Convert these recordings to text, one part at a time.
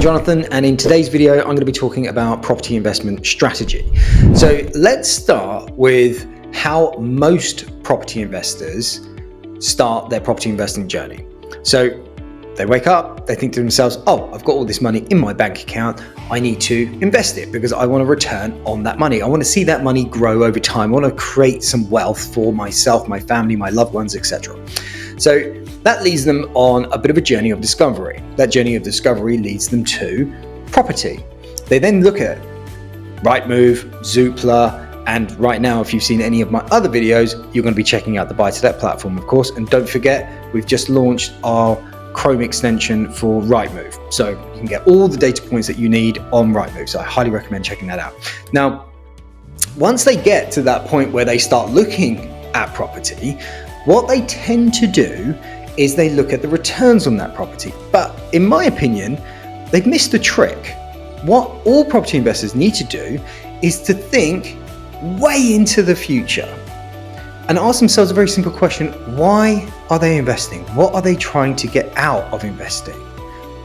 Jonathan, and in today's video I'm going to be talking about property investment strategy. So let's start with how most property investors start their property investing journey. So they wake up, they think to themselves, oh, I've got all this money in my bank account, I need to invest it because I want a return on that money. I want to see that money grow over time. I want to create some wealth for myself, my family, my loved ones, etc. So that leads them on a bit of a journey of discovery. That journey of discovery leads them to property. They then look at Rightmove, Zoopla, and right now, if you've seen any of my other videos, you're going to be checking out the Buy to Let platform, of course. And don't forget, we've just launched our Chrome extension for Rightmove. So you can get all the data points that you need on Rightmove. So I highly recommend checking that out. Now, once they get to that point where they start looking at property, what they tend to do is they look at the returns on that property. But in my opinion, they've missed the trick. What all property investors need to do is to think way into the future and ask themselves a very simple question. Why are they investing? What are they trying to get out of investing?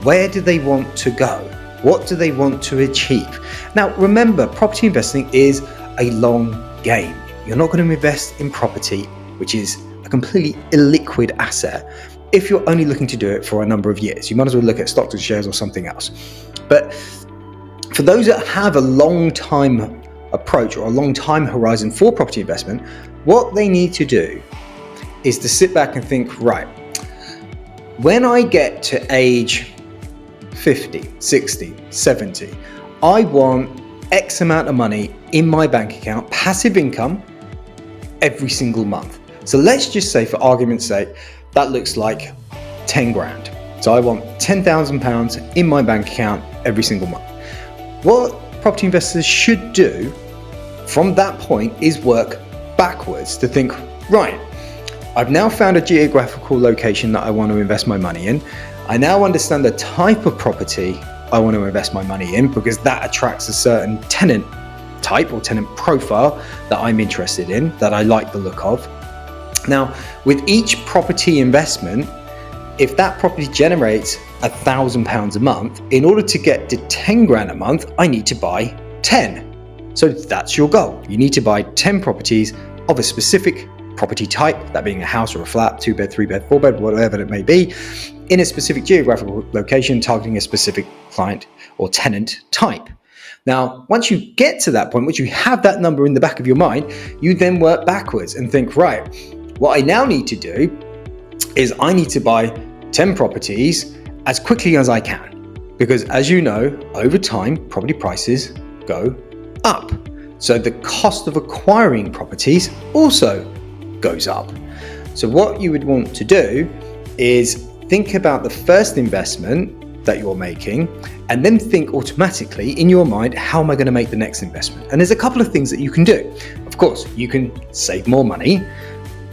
Where do they want to go? What do they want to achieve? Now, remember, property investing is a long game. You're not going to invest in property, which is a completely illiquid asset, if you're only looking to do it for a number of years. You might as well look at stocks and shares or something else. But for those that have a long time approach or a long time horizon for property investment, what they need to do is to sit back and think, right, when I get to age 50, 60, 70, I want X amount of money in my bank account, passive income, every single month. So let's just say, for argument's sake, that looks like 10 grand. So I want £10,000 in my bank account every single month. What property investors should do from that point is work backwards to think, right, I've now found a geographical location that I want to invest my money in. I now understand the type of property I want to invest my money in because that attracts a certain tenant type or tenant profile that I'm interested in, that I like the look of. Now, with each property investment, if that property generates £1,000 a month, in order to get to 10 grand a month, I need to buy 10. So that's your goal. You need to buy 10 properties of a specific property type, that being a house or a flat, 2-bed, 3-bed, 4-bed, whatever it may be, in a specific geographical location, targeting a specific client or tenant type. Now, once you get to that point, once you have that number in the back of your mind, you then work backwards and think, right, what I now need to do is I need to buy 10 properties as quickly as I can. Because as you know, over time, property prices go up. So the cost of acquiring properties also goes up. So what you would want to do is think about the first investment that you're making, and then think automatically in your mind, how am I going to make the next investment? And there's a couple of things that you can do. Of course, you can save more money.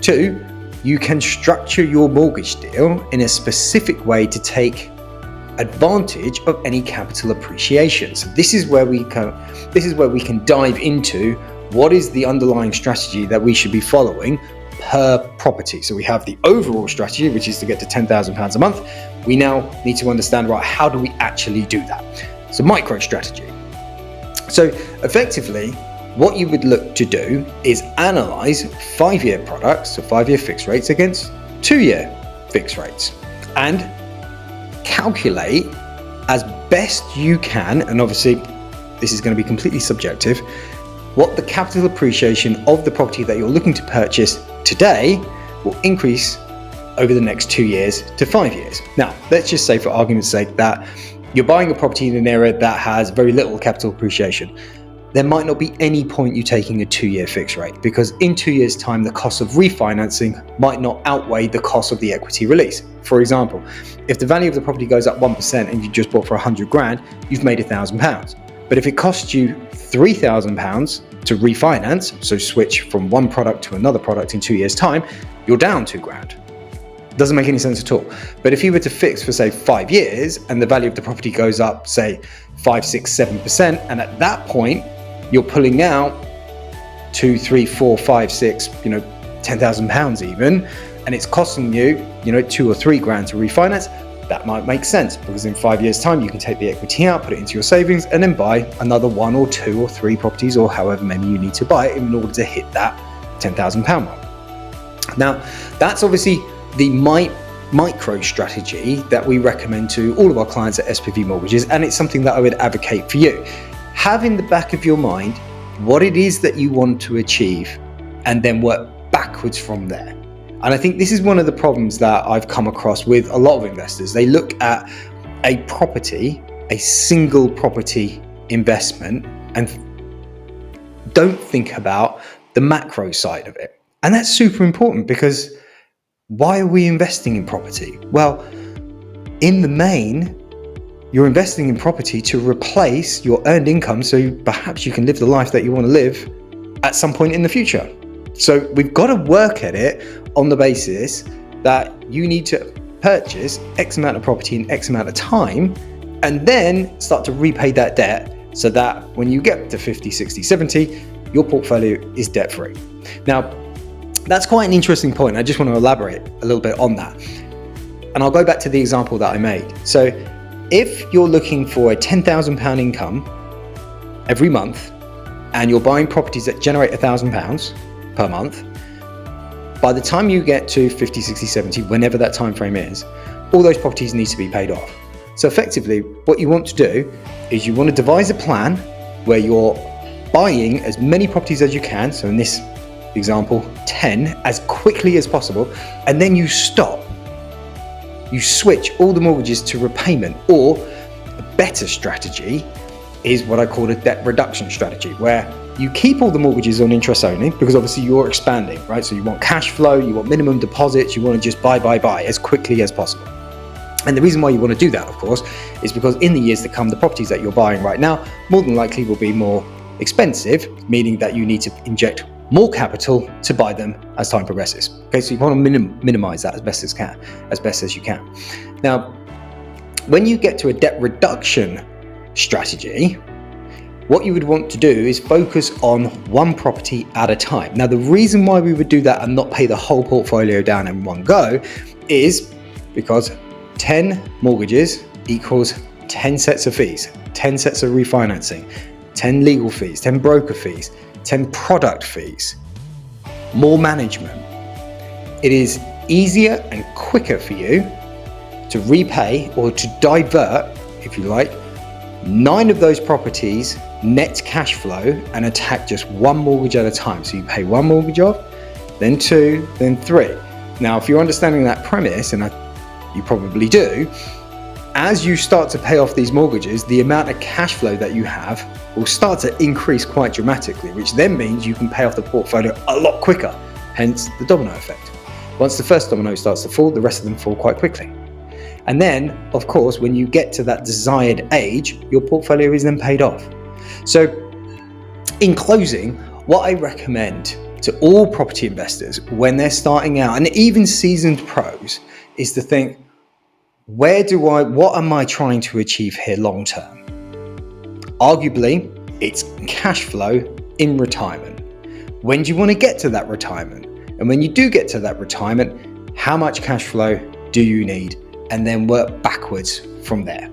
2, you can structure your mortgage deal in a specific way to take advantage of any capital appreciation. So this is where we can dive into what is the underlying strategy that we should be following per property. So we have the overall strategy, which is to get to £10,000 a month. We now need to understand, right, how do we actually do that? So micro strategy. So effectively, what you would look to do is analyze 5-year products, so 5-year fixed rates against 2-year fixed rates, and calculate as best you can, and obviously this is going to be completely subjective, what the capital appreciation of the property that you're looking to purchase today will increase over the next 2 years to 5 years. Now, let's just say, for argument's sake, that you're buying a property in an area that has very little capital appreciation. There might not be any point you taking a 2-year fixed rate, because in 2 years' time, the cost of refinancing might not outweigh the cost of the equity release. For example, if the value of the property goes up 1% and you just bought for 100 grand, you've made £1,000. But if it costs you £3,000 to refinance, so switch from one product to another product in 2 years' time, you're down 2 grand. Doesn't make any sense at all. But if you were to fix for, say, 5 years and the value of the property goes up, say, 5, 6, 7%, and at that point, you're pulling out 2, 3, 4, 5, 6, £10,000 even, and it's costing you, 2 or 3 grand to refinance, that might make sense, because in 5 years' time you can take the equity out, put it into your savings, and then buy another 1 or 2 or 3 properties, or however many you need to buy in order to hit that £10,000 mark. Now, that's obviously the micro strategy that we recommend to all of our clients at SPV Mortgages, and it's something that I would advocate for you. Have in the back of your mind what it is that you want to achieve, and then work backwards from there. And I think this is one of the problems that I've come across with a lot of investors. They look at a property, a single property investment, and don't think about the macro side of it. And that's super important, because why are we investing in property? Well, in the main, you're investing in property to replace your earned income, so perhaps you can live the life that you want to live at some point in the future. So we've got to work at it on the basis that you need to purchase X amount of property in X amount of time, and then start to repay that debt, so that when you get to 50, 60, 70, your portfolio is debt free. Now, that's quite an interesting point. I just want to elaborate a little bit on that. And I'll go back to the example that I made. So if you're looking for a £10,000 income every month, and you're buying properties that generate £1,000 per month, by the time you get to 50, 60, 70, whenever that time frame is, all those properties need to be paid off. So effectively, what you want to do is you want to devise a plan where you're buying as many properties as you can, so in this example 10, as quickly as possible, and then you stop. You switch all the mortgages to repayment, or a better strategy is what I call a debt reduction strategy, where you keep all the mortgages on interest only, because obviously you're expanding, right? So you want cash flow, you want minimum deposits, you want to just buy as quickly as possible. And the reason why you want to do that, of course, is because in the years to come, the properties that you're buying right now more than likely will be more expensive, meaning that you need to inject more capital to buy them as time progresses. Okay, so you want to minimize that as best as you can. Now, when you get to a debt reduction strategy, what you would want to do is focus on one property at a time. Now, the reason why we would do that and not pay the whole portfolio down in one go is because 10 mortgages equals 10 sets of fees, 10 sets of refinancing, 10 legal fees, 10 broker fees, 10 product fees, more management. It is easier and quicker for you to repay, or to divert, if you like, 9 of those properties net cash flow and attack just one mortgage at a time. So you pay one mortgage off, then 2, then 3. Now, if you're understanding that premise, and you probably do, as you start to pay off these mortgages, the amount of cash flow that you have will start to increase quite dramatically, which then means you can pay off the portfolio a lot quicker, hence the domino effect. Once the first domino starts to fall, the rest of them fall quite quickly. And then, of course, when you get to that desired age, your portfolio is then paid off. So in closing, what I recommend to all property investors when they're starting out, and even seasoned pros, is to think, what am I trying to achieve here long term? Arguably, it's cash flow in retirement. When do you want to get to that retirement? And when you do get to that retirement, how much cash flow do you need? And then work backwards from there.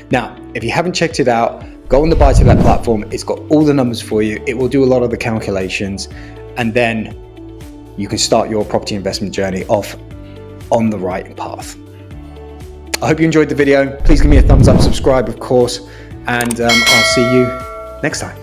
Now, if you haven't checked it out, go on the Buy to Let platform. It's got all the numbers for you. It will do a lot of the calculations, and then you can start your property investment journey off on the right path. I hope you enjoyed the video. Please give me a thumbs up, subscribe, of course, and I'll see you next time.